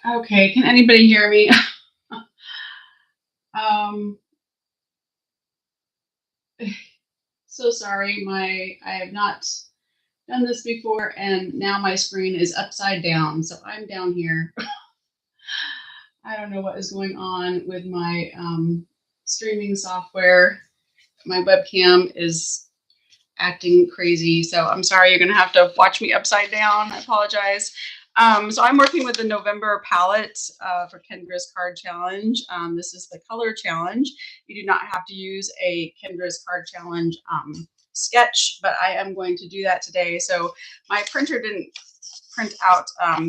Okay, can anybody hear me? um, so sorry. I have not done this before, and now my screen is upside down. So I'm down here. I don't know what is going on with my streaming software. My webcam is acting crazy. So I'm sorry, you're gonna have to watch me upside down. I apologize. So I'm working with the November palette for Kendra's card challenge. This is the color challenge. You do not have to use a Kendra's card challenge sketch, but I am going to do that today. So my printer didn't print out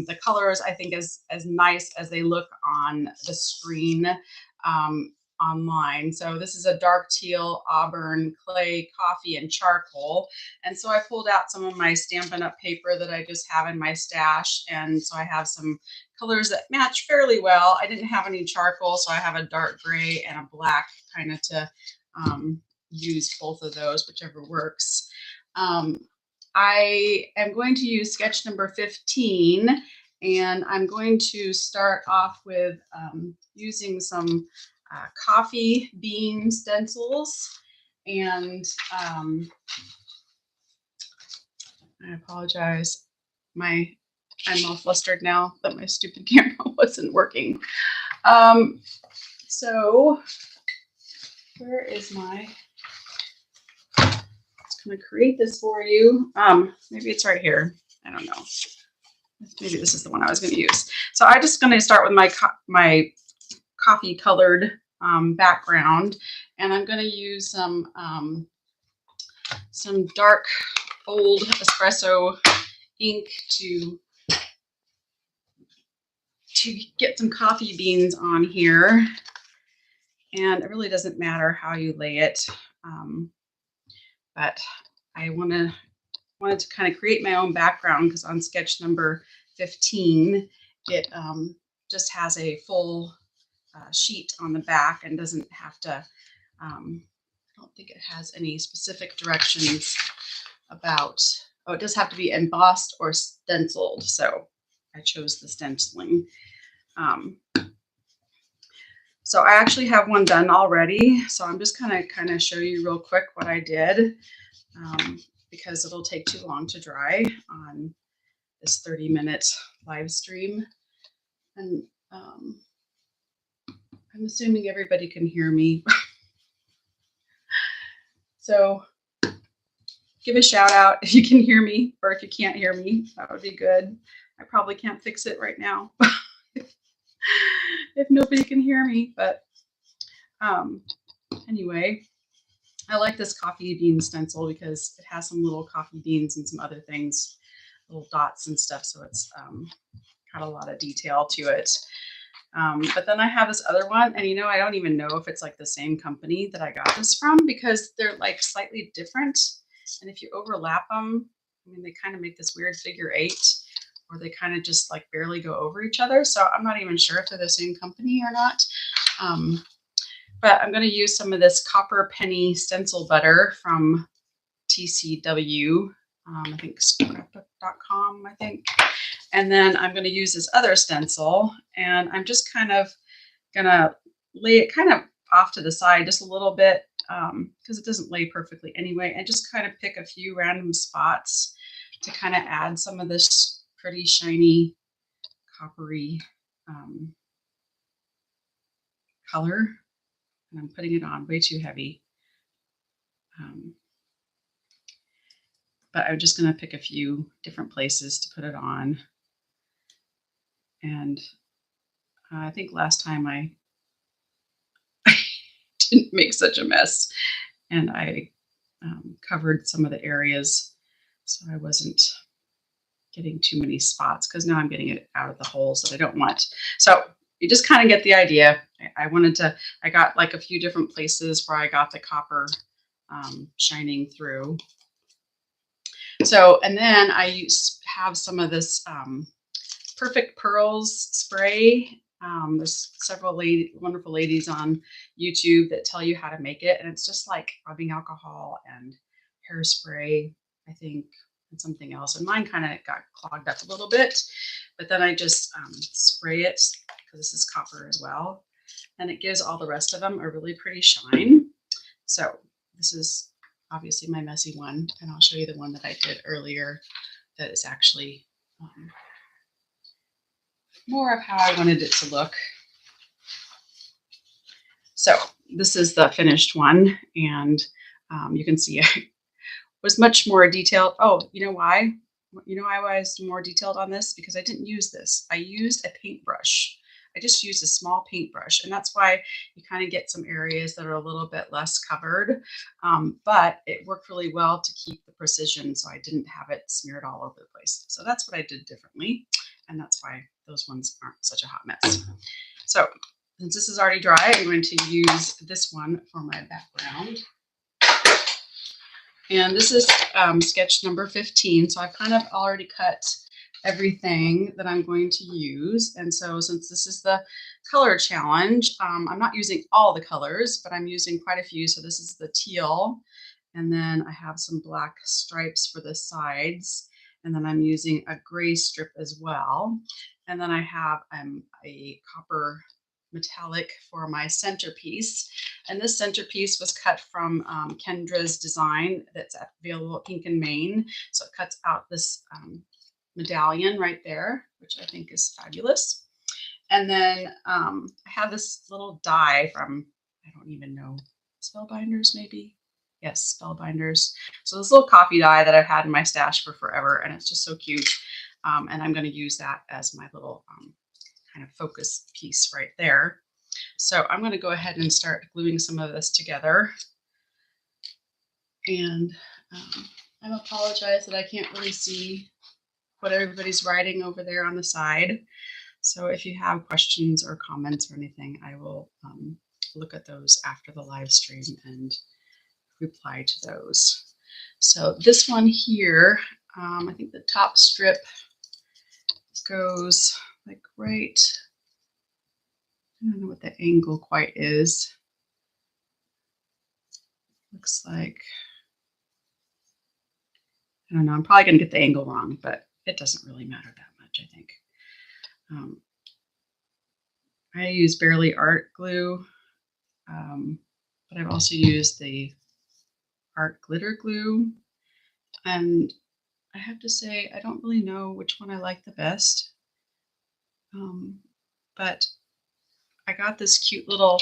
the colors, I think, as nice as they look on the screen. Online. So this is a dark teal, auburn, clay, coffee, and charcoal. And so I pulled out some of my Stampin' Up! Paper that I just have in my stash. And so I have some colors that match fairly well. I didn't have any charcoal, so I have a dark gray and a black kind of to use both of those, whichever works. I am going to use sketch number 15, and I'm going to start off with using some coffee bean stencils. And I apologize. I'm all flustered now that my stupid camera wasn't working. So where is my... Going to create this for you. Maybe it's right here. I don't know. Maybe this is the one I was going to use. So I'm just going to start with my coffee colored background, and I'm going to use some dark old espresso ink to get some coffee beans on here. And it really doesn't matter how you lay it. But I wanted to kind of create my own background, because on sketch number 15, it just has a full sheet on the back and doesn't have to, I don't think it has any specific directions about, it does have to be embossed or stenciled. So I chose the stenciling. So I actually have one done already. So I'm just kind of show you real quick what I did, because it'll take too long to dry on this 30-minute live stream. And I'm assuming everybody can hear me. So give a shout out if you can hear me, or if you can't hear me, that would be good. I probably can't fix it right now if nobody can hear me, but anyway, I like this coffee bean stencil because it has some little coffee beans and some other things, little dots and stuff. So it's got a lot of detail to it. But then I have this other one, and I don't even know if it's like the same company that I got this from, because they're like slightly different. And if you overlap them, I mean, they kind of make this weird figure 8, or they kind of just like barely go over each other. So I'm not even sure if they're the same company or not. But I'm going to use some of this copper penny stencil butter from TCW, I think scrapbook.com, I think. And then I'm going to use this other stencil, and I'm just kind of going to lay it kind of off to the side just a little bit, because it doesn't lay perfectly anyway, and just kind of pick a few random spots to kind of add some of this pretty shiny coppery color. And I'm putting it on way too heavy. But I'm just going to pick a few different places to put it on. And I think last time I didn't make such a mess, and I covered some of the areas so I wasn't getting too many spots, because now I'm getting it out of the holes that I don't want. So you just kind of get the idea. I got like a few different places where I got the copper shining through. So, and then I have some of this Perfect Pearls spray. There's several wonderful ladies on YouTube that tell you how to make it. And it's just like rubbing alcohol and hairspray, I think, and something else. And mine kind of got clogged up a little bit, but then I just spray it because this is copper as well. And it gives all the rest of them a really pretty shine. So this is obviously my messy one, and I'll show you the one that I did earlier that is actually more of how I wanted it to look. So this is the finished one, and you can see I was much more detailed. Oh, you know why? You know why I was more detailed on this? Because I didn't use this. I used a paintbrush. I just used a small paintbrush, and that's why you kind of get some areas that are a little bit less covered, but it worked really well to keep the precision, so I didn't have it smeared all over the place. So that's what I did differently, and that's why those ones aren't such a hot mess. So since this is already dry, I'm going to use this one for my background. And this is sketch number 15, so I've kind of already cut everything that I'm going to use. And so since this is the color challenge, I'm not using all the colors, but I'm using quite a few. So this is the teal, and then I have some black stripes for the sides, and then I'm using a gray strip as well. And then I have a copper metallic for my centerpiece. And this centerpiece was cut from Kendra's design that's available at Pink and Main. So it cuts out this medallion right there, which I think is fabulous. And then I have this little die from, I don't even know, Spellbinders maybe? Yes, Spellbinders. So this little coffee die that I've had in my stash for forever, and it's just so cute. And I'm going to use that as my little kind of focus piece right there. So I'm going to go ahead and start gluing some of this together. And I apologize that I can't really see what everybody's writing over there on the side. So if you have questions or comments or anything, I will look at those after the live stream and reply to those. So this one here, I think the top strip goes like right, I don't know what the angle quite is. Looks like, I don't know, I'm probably going to get the angle wrong, but it doesn't really matter that much, I think. I use Barely Art glue, but I've also used the Art Glitter glue. And I have to say, I don't really know which one I like the best. But I got this cute little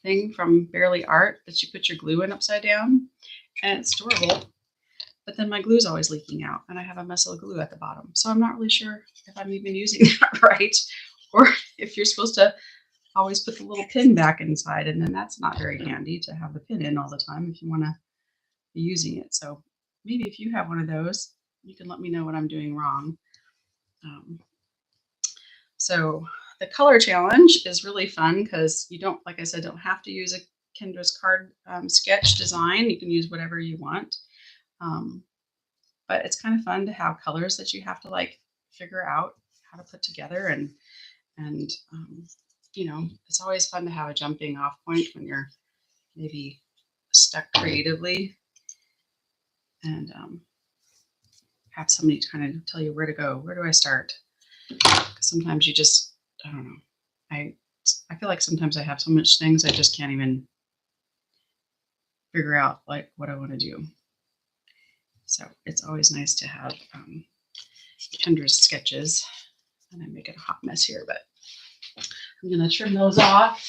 thing from Barely Art that you put your glue in upside down, and it's adorable. But then my glue is always leaking out, and I have a mess of glue at the bottom. So I'm not really sure if I'm even using that right, or if you're supposed to always put the little pin back inside, and then that's not very handy to have the pin in all the time if you want to be using it. So maybe if you have one of those, you can let me know what I'm doing wrong. So the color challenge is really fun because you don't, like I said, don't have to use a Kendra's card sketch design. You can use whatever you want. But it's kind of fun to have colors that you have to like figure out how to put together, and you know, it's always fun to have a jumping off point when you're maybe stuck creatively, and have somebody to kind of tell you where to go. Where do I start? Because sometimes you just, I don't know. I feel like sometimes I have so much things I just can't even figure out like what I want to do. So it's always nice to have Kendra's sketches. And I'm making a hot mess here, but I'm going to trim those off.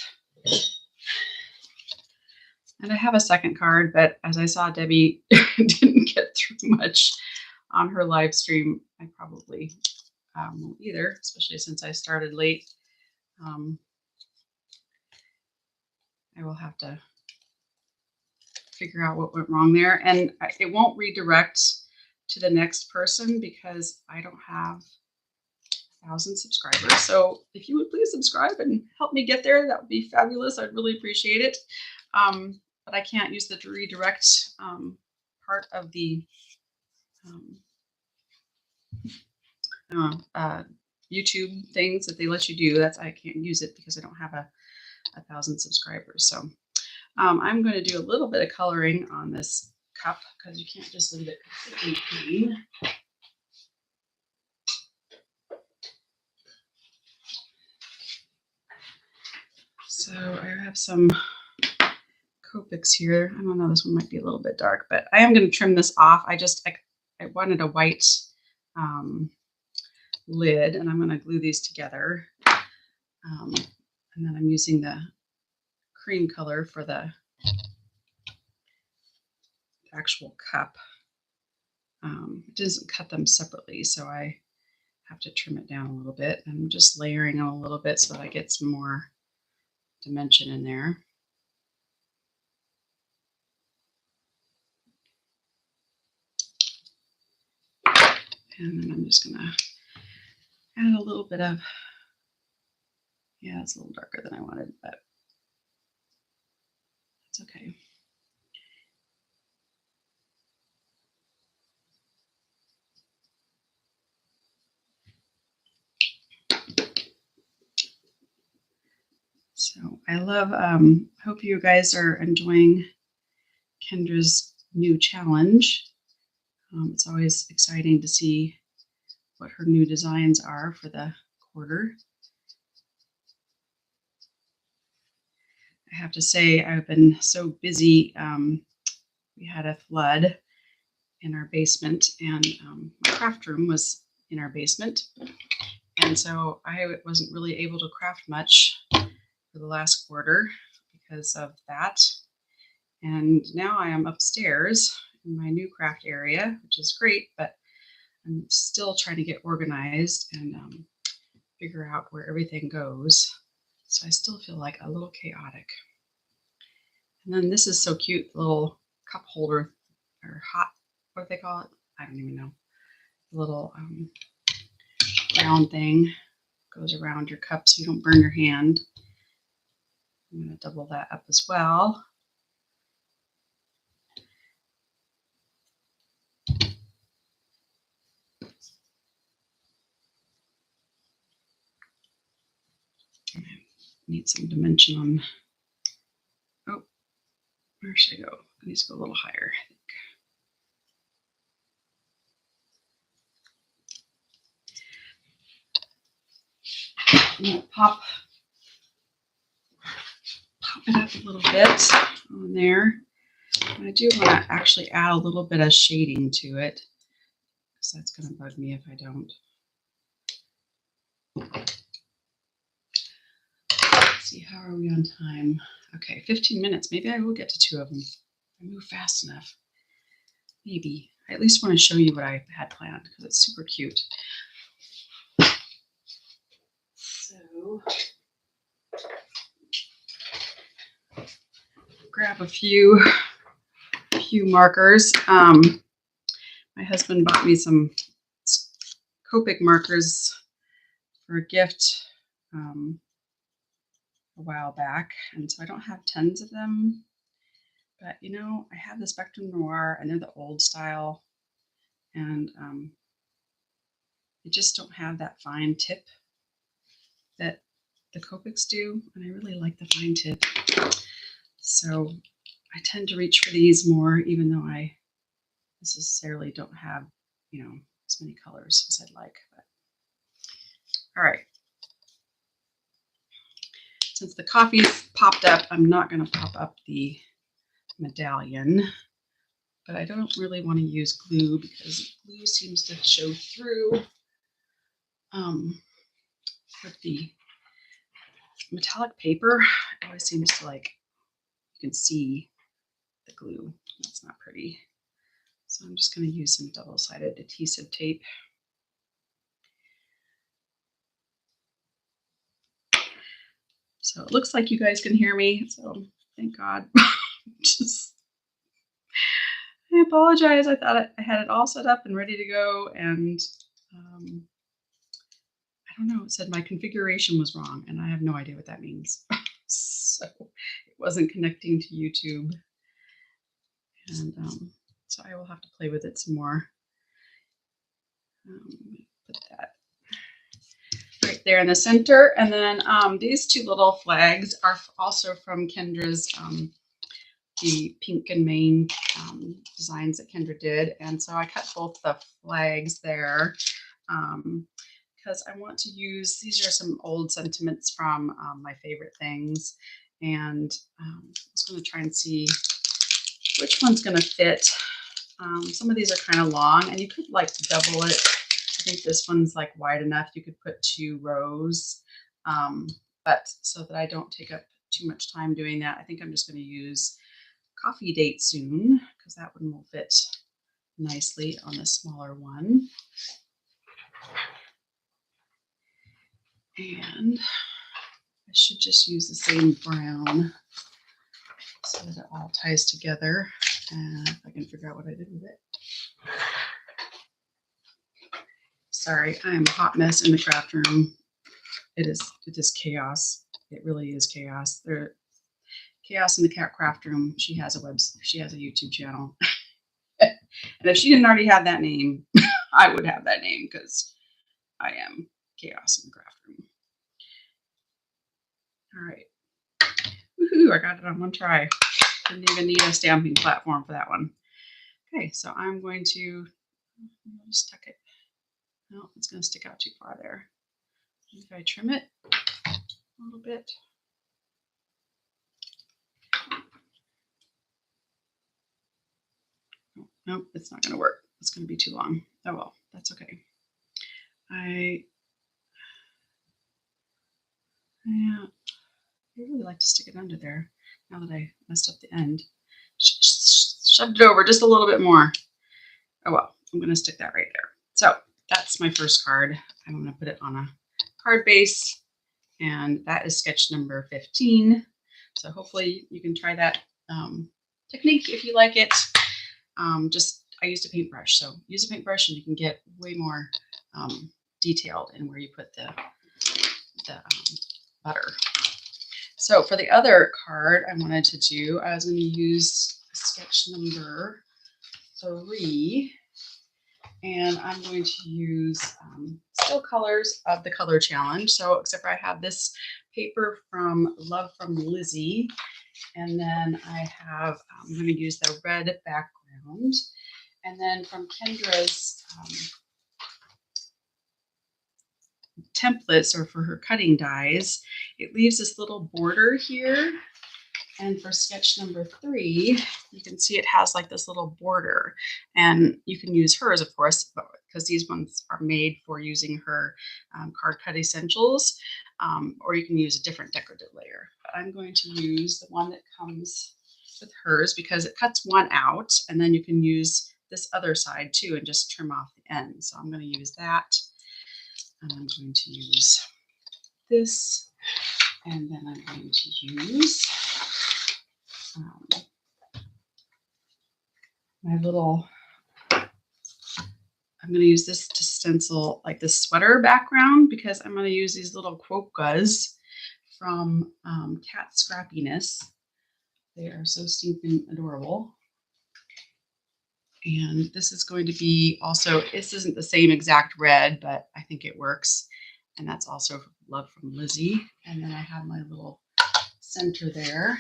And I have a second card, but as I saw Debbie didn't get through much on her live stream, I probably won't either, especially since I started late. I will have to figure out what went wrong there. And it won't redirect to the next person because I don't have 1,000 subscribers. So if you would please subscribe and help me get there, that would be fabulous. I'd really appreciate it. But I can't use the redirect part of the YouTube things that they let you do. I can't use it because I don't have a 1,000 subscribers. So I'm going to do a little bit of coloring on this cup because you can't just leave it completely clean. So I have some Copics here. I don't know, this one might be a little bit dark, but I am going to trim this off. I wanted a white lid, and I'm going to glue these together. And then I'm using the cream color for the actual cup. It doesn't cut them separately, so I have to trim it down a little bit. I'm just layering them a little bit so that I get some more dimension in there. And then I'm just going to add a little bit of, yeah, it's a little darker than I wanted, but it's okay. So I love, hope you guys are enjoying Kendra's new challenge. It's always exciting to see what her new designs are for the quarter. I have to say I've been so busy. We had a flood in our basement, and my craft room was in our basement. And so I wasn't really able to craft much for the last quarter because of that. And now I am upstairs in my new craft area, which is great, but I'm still trying to get organized and figure out where everything goes. So I still feel like a little chaotic. And then this is so cute, the little cup holder, or hot, what do they call it? I don't even know. The little round thing goes around your cup so you don't burn your hand. I'm going to double that up as well. Need some dimension on, oh, where should I go? I need to go a little higher, I think. I'm going to pop it up a little bit on there. And I do want to actually add a little bit of shading to it, because that's going to bug me if I don't. Let's see, how are we on time? Okay, 15 minutes. Maybe I will get to 2 of them. I move fast enough. Maybe. I at least want to show you what I had planned because it's super cute. So, grab a few markers. My husband bought me some Copic markers for a gift a while back, and so I don't have tons of them, but you know, I have the Spectrum Noir and they're the old style, and they just don't have that fine tip that the Copics do, and I really like the fine tip, so I tend to reach for these more, even though I necessarily don't have, you know, as many colors as I'd like. But all right. Since the coffee's popped up, I'm not going to pop up the medallion, but I don't really want to use glue because glue seems to show through with the metallic paper. It always seems to, like, you can see the glue. That's not pretty. So I'm just going to use some double-sided adhesive tape. So it looks like you guys can hear me, so thank God. I apologize. I thought I had it all set up and ready to go, and I don't know. It said my configuration was wrong, and I have no idea what that means. So it wasn't connecting to YouTube, and so I will have to play with it some more. Put that right there in the center, and then these 2 little flags are also from Kendra's the pink and Maine designs that Kendra did. And so I cut both the flags there because I want to use, these are some old sentiments from my favorite things. And I was going to try and see which one's going to fit. Some of these are kind of long, and you could like double it. I think this one's like wide enough. You could put 2 rows, but so that I don't take up too much time doing that, I think I'm just going to use Coffee Date Soon, because that one will fit nicely on the smaller one. And I should just use the same brown so that it all ties together. And if I can figure out what I did with it. Sorry, I am a hot mess in the craft room. It is chaos. It really is chaos. Chaos in the craft room. She has a YouTube channel. And if she didn't already have that name, I would have that name because I am chaos in the craft room. All right. Woohoo, I got it on one try. Didn't even need a stamping platform for that one. Okay, so I'm going to just tuck it. No, it's going to stick out too far there. If I trim it a little bit. Nope, it's not going to work. It's going to be too long. Oh well, that's okay. I really like to stick it under there now that I messed up the end. Shoved it over just a little bit more. Oh well, I'm going to stick that right there. So that's my first card. I'm going to put it on a card base, and that is sketch number 15. So hopefully you can try that technique if you like it. I used a paintbrush, so use a paintbrush and you can get way more detailed in where you put the butter. So for the other card I wanted to do, I was going to use sketch number 3, and I'm going to use still colors of the color challenge. So except for I have this paper from Love from Lizzie, and then I have, I'm going to use the red background, and then from Kendra's templates, or for her cutting dies, it leaves this little border here. And for sketch number 3, you can see it has like this little border, and you can use hers, of course, because these ones are made for using her card cut essentials, or you can use a different decorative layer. But I'm going to use the one that comes with hers because it cuts one out, and then you can use this other side too and just trim off the end. So I'm going to use that, and I'm going to use this, and then I'm going to use my little, I'm going to use this to stencil like this sweater background, because I'm going to use these little quokkas from Cat Scrappiness. They are so stinking adorable. And this is going to be also, this isn't the same exact red, but I think it works. And that's also Love from Lizzie. And then I have my little center there.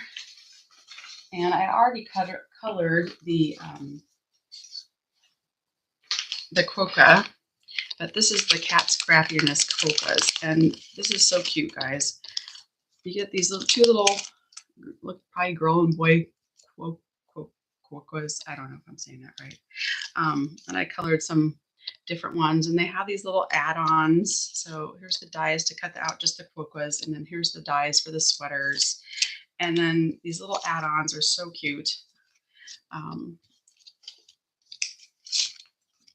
And I already colored the quokka, but this is the Cat Scrappiness quokkas, and this is so cute, guys. You get these two little, look, probably girl and boy quokkas. I don't know if I'm saying that right. And I colored some different ones, and they have these little add-ons. So here's the dies to cut out just the quokkas, and then here's the dies for the sweaters. And then these little add-ons are so cute.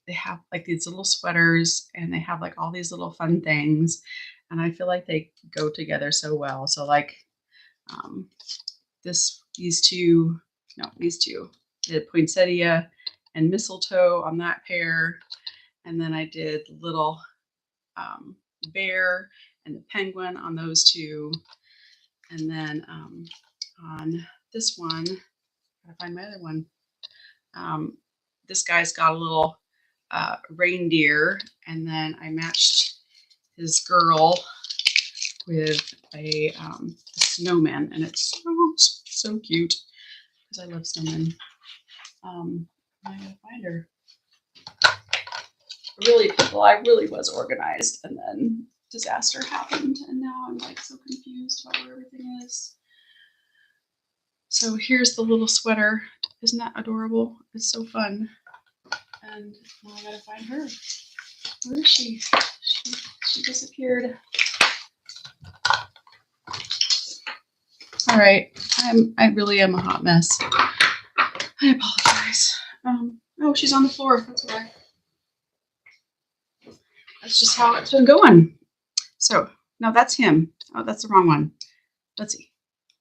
They have like these little sweaters, and they have like all these little fun things. And I feel like they go together so well. So like these two, the poinsettia and mistletoe on that pair. And then I did the little bear and the penguin on those two. And then on this one, gotta find my other one. This guy's got a little reindeer, and then I matched his girl with a snowman, and it's so cute. because I love snowmen. I gotta find her. Really, people, I really was organized, and then disaster happened, and now I'm like so confused about where everything is. So here's the little sweater. Isn't that adorable? It's so fun. And now I gotta find her. Where is she? She disappeared. All right, I really am a hot mess. I apologize. Oh, she's on the floor. That's why. That's just how it's been going. So, no, that's him. Oh, that's the wrong one. Let's see.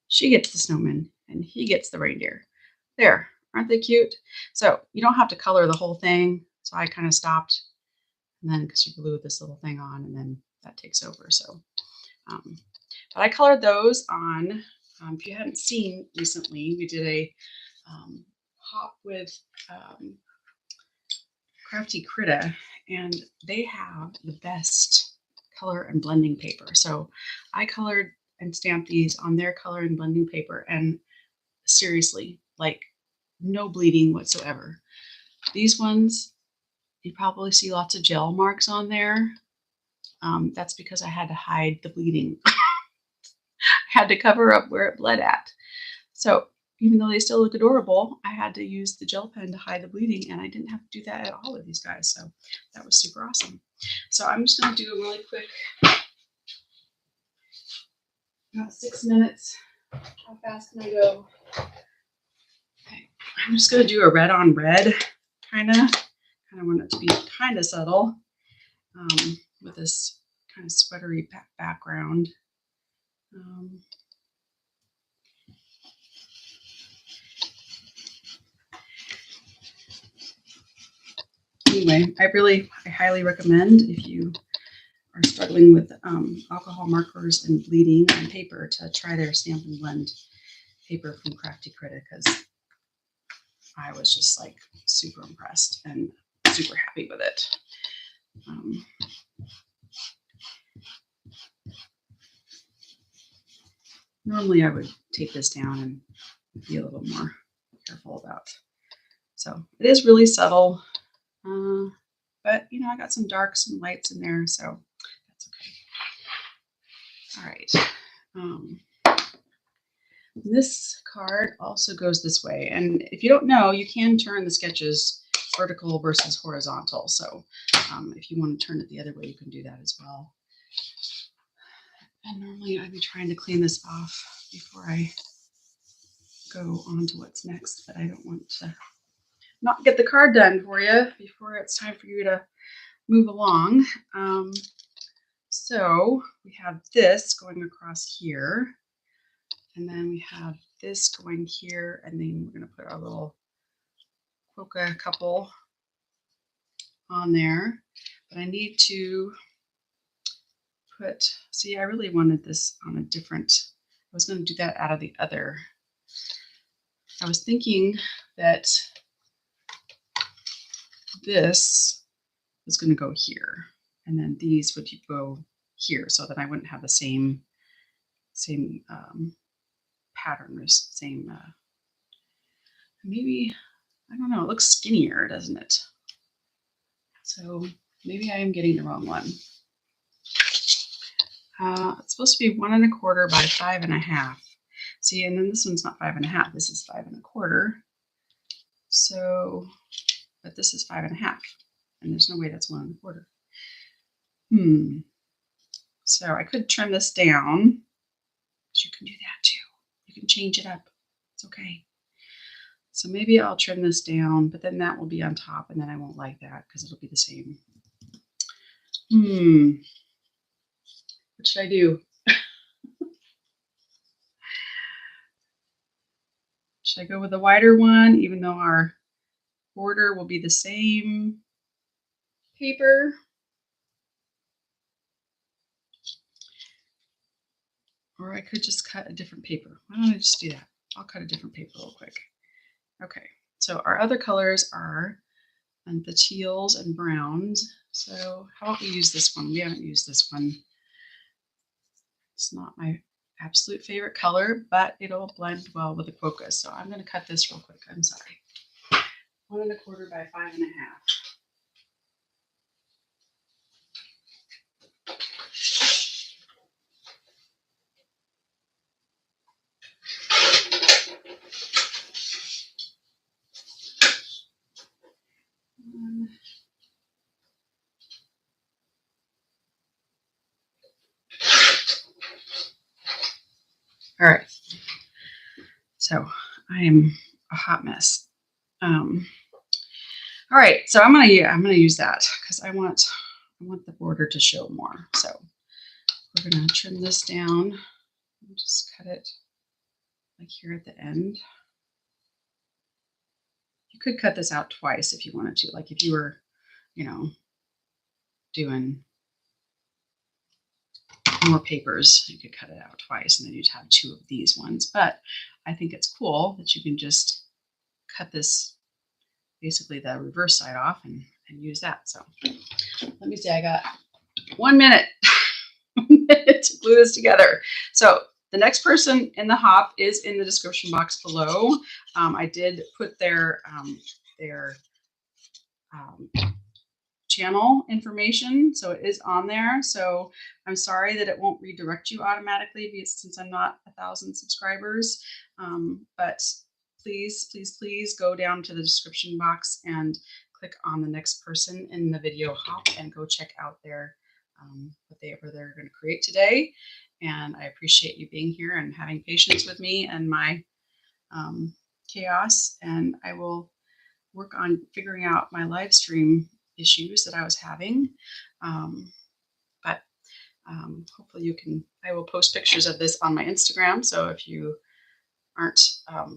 She gets the snowman, and he gets the reindeer. There. Aren't they cute? So, you don't have to color the whole thing. So, I kind of stopped. And then, because you glue this little thing on, and then that takes over. So, but I colored those on. If you hadn't seen recently, we did a hop with Crafty Critta, and they have the best color and blending paper. So I colored and stamped these on their color and blending paper, and seriously, like no bleeding whatsoever. These ones, you probably see lots of gel marks on there. That's because I had to hide the bleeding. I had to cover up where it bled at. So even though they still look adorable, I had to use the gel pen to hide the bleeding, and I didn't have to do that at all with these guys. So that was super awesome. So I'm just going to do a really quick, about 6 minutes. How fast can I go? Okay, I'm just going to do a red on red, kind of want it to be kind of subtle, with this kind of sweatery background. Anyway, I highly recommend, if you are struggling with alcohol markers and bleeding on paper, to try their stamp and blend paper from Crafty Critta, because I was just like super impressed and super happy with it. Normally I would take this down and be a little more careful about. So it is really subtle, but you know, I got some darks and lights in there, so that's okay. All right. This card also goes this way, and if you don't know, you can turn the sketches vertical versus horizontal. So if you want to turn it the other way, you can do that as well. And normally I'd be trying to clean this off before I go on to what's next, but I don't want to not get the card done for you before it's time for you to move along. So we have this going across here, and then we have this going here, and then we're going to put our little polka couple on there. But I need to put, see, I really wanted this on a different, I was going to do that out of the other. I was thinking that this was going to go here, and then these would go here, so that I wouldn't have the same pattern, or same, maybe, I don't know, it looks skinnier, doesn't it? So maybe I am getting the wrong one. It's supposed to be 1 1/4 by 5 1/2. See, and then this one's not 5 1/2. This is 5 1/4. So, but this is 5 1/2, and there's no way that's 1 1/4. So I could trim this down. But you can do that too. You can change it up. It's okay. So maybe I'll trim this down, but then that will be on top, and then I won't like that because it'll be the same. What should I do? Should I go with the wider one, even though our border will be the same paper? Or I could just cut a different paper. Why don't I just do that? I'll cut a different paper real quick. Okay, so our other colors are the teals and browns. So how about we use this one? We haven't used this one. It's not my absolute favorite color, but it'll blend well with the crocus. So I'm going to cut this real quick. I'm sorry. 1 1/4 by 5 1/2. All right. So I'm a hot mess. All right, so I'm gonna use that because I want the border to show more. So we're gonna trim this down and just cut it like here at the end. You could cut this out twice if you wanted to, like if you were, doing more papers, you could cut it out twice and then you'd have 2 of these ones. But I think it's cool that you can just cut this, basically the reverse side off and use that. So let me see, I got 1 minute to glue this together. So the next person in the hop is in the description box below. I did put their channel information, so it is on there. So I'm sorry that it won't redirect you automatically since I'm not 1,000 subscribers. But please go down to the description box and click on the next person in the video hop and go check out their whatever they're going to create today. And I appreciate you being here and having patience with me and my chaos. And I will work on figuring out my live stream issues that I was having. But hopefully I will post pictures of this on my Instagram. So if you aren't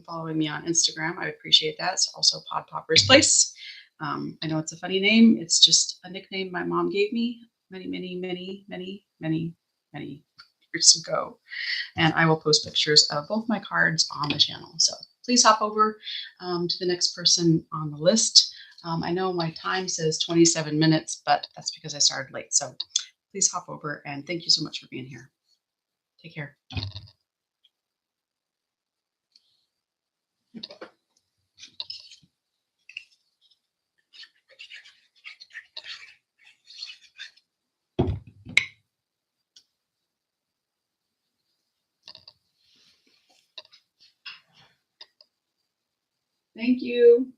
following me on Instagram, I appreciate that. It's also Pod Popper's Place. I know it's a funny name. It's just a nickname my mom gave me many years ago. And I will post pictures of both my cards on the channel. So please hop over to the next person on the list. I know my time says 27 minutes, but that's because I started late. So please hop over and thank you so much for being here. Take care. Thank you.